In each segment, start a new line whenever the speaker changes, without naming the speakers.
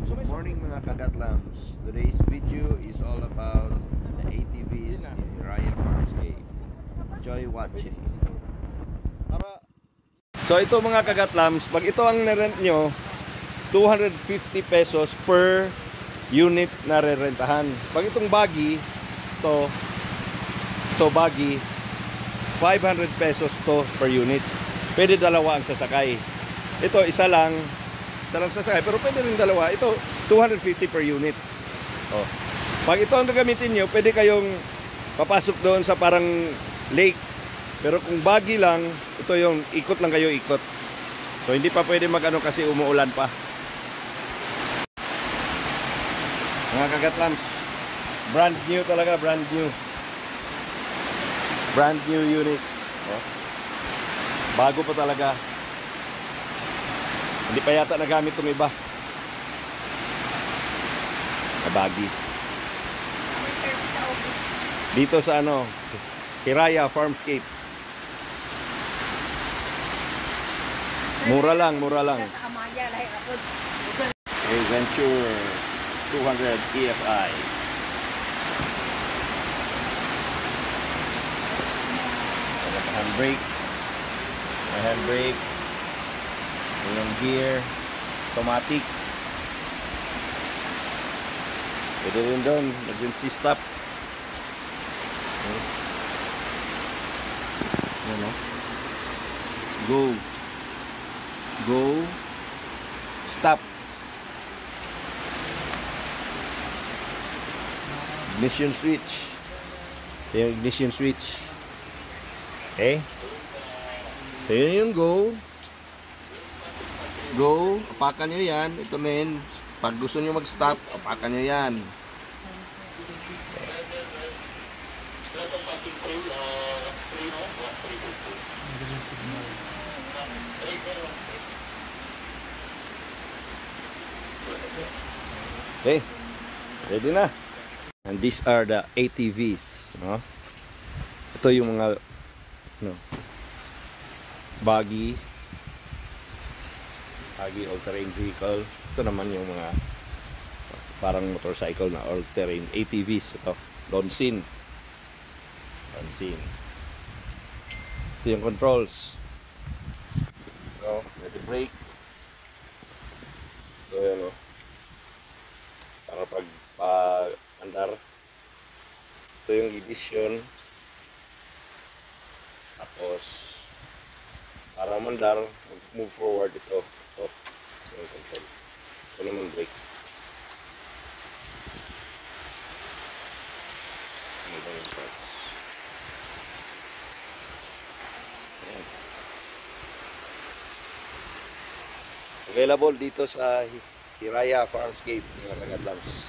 Good morning mga kagatlams. Today's video is all about the ATVs in Raya Farmscape. Enjoy watching. So ito mga kagatlams, pag ito ang nirent nyo, 250 pesos per unit na rerentahan. Pag itong buggy, ito buggy, 500 pesos to per unit. Pwede dalawa ang sasakay. Ito isa lang sasakay, pero pwede rin dalawa. Ito 250 per unit. Oh. Pag ito ang gagamitin nyo, pwede kayong papasok doon sa parang lake. Pero kung buggy lang, ito yung ikot lang kayo, ikot. So hindi pa pwede magano kasi umuulan pa. Mga kagatlams, brand new talaga, brand new. Brand new units. Oh. Bago pa talaga. Hindi pa yata nagamit itong iba. Kabagi. Dito sa Raya Farmscape. Mura lang. Okay, Venture 200 EFI. Handbrake. Yung gear, automatic. Pwede rin doon, emergency stop. Yan o. Go. Stop. Ignition switch. Ito yung ignition switch. Okay. So yun yung go, apakan nyo yan. Ito men, pag gusto nyo mag-stop, apakan nyo yan. Okay, ready na. And these are the ATVs, no? Ito yung mga buggy all-terrain vehicle. Ito naman yung mga parang motorcycle na all-terrain ATVs. Ito, Donsin. Ito yung controls. Ready brake. Ito yun, para pag-andar. Ito yung ignition. Tapos para mandar, move forward ito. Yung control. Ito naman brake. Available dito sa Raya Farmscape, mga kagatlams.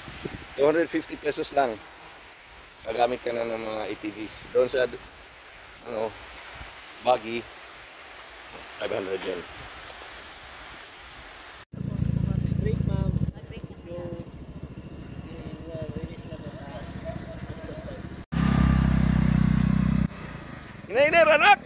250 pesos lang. Gagamit ka na ng mga ATVs. Doon sa buggy, 500 yan. Hinainer anak!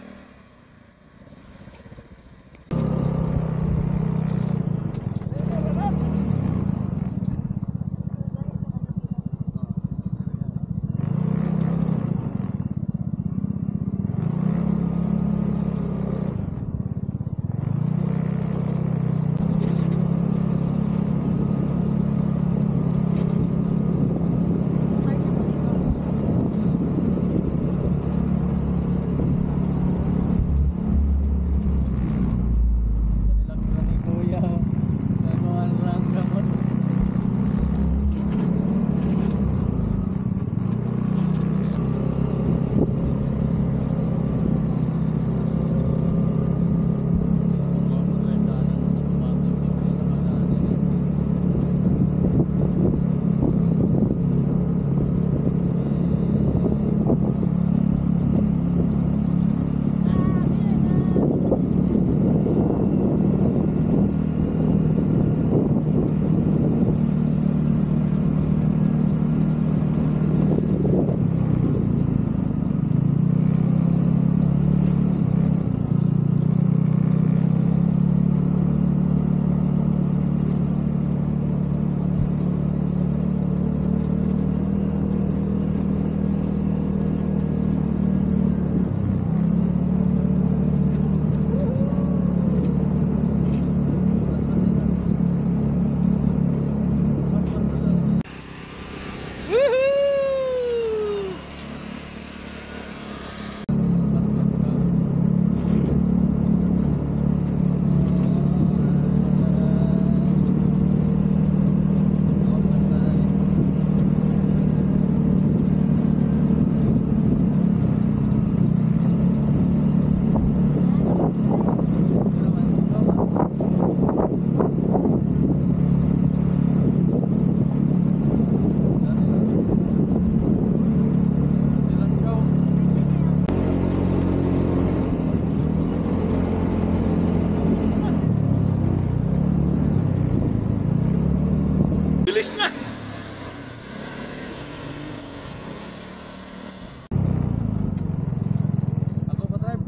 Bilis na.
Ako pa drive.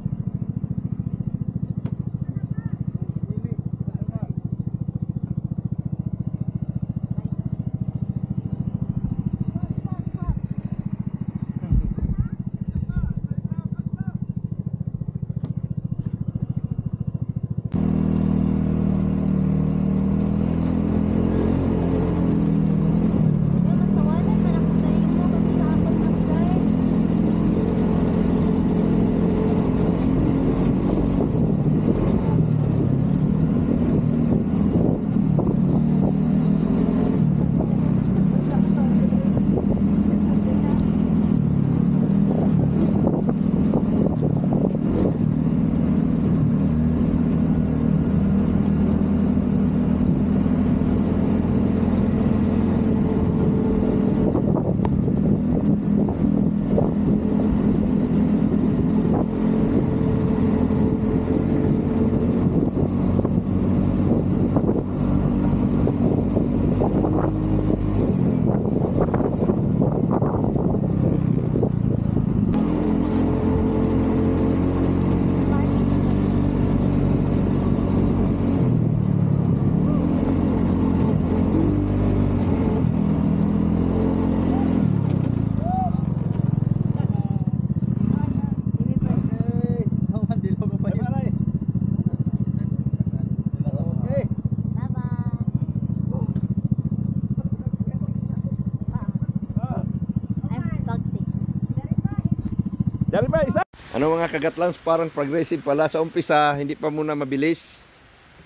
Dari pa isa. Ano mga kagatlangs, parang progressive pala sa umpisa, hindi pa muna mabilis.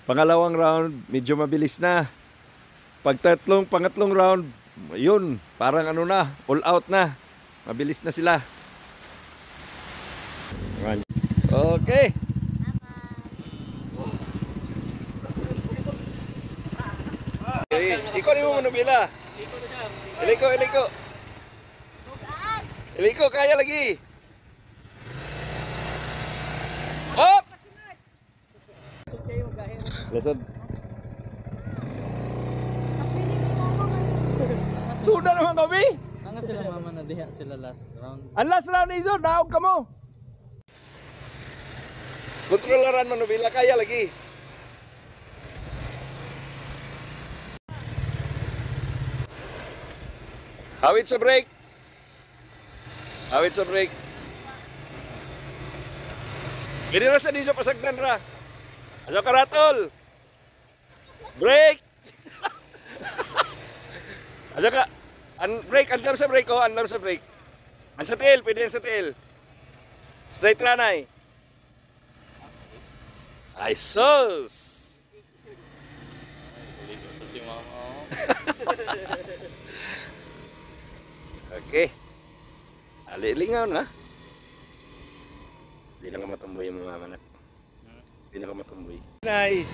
Pangalawang round, medyo mabilis na. Pangatlong round, yun, parang ano na, all out na. Mabilis na sila. Okay. Iko ni mo manubila. Iliko. Iliko, kaya lagi. Hop! Lesson. Tuda naman kami.
Ang sila mama na diha sila last round.
Ang last round iso, daog ka mo. Kontrolaran manubila, kaya lagi. Awit sa break. Awit sa break. Gini ra sa diso pasagdan ra. Asa ka ratol? Break. Asa ka? Break, andam sa break ko, andam sa break. An sa tail, pwede yan sa tail. Straight ranay. Ay sus.
Si mama.
Okay. Alilingaw na. Hindi na ka matumboy yung mga manak. Hindi na ka matumboy. Nay!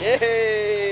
Yay!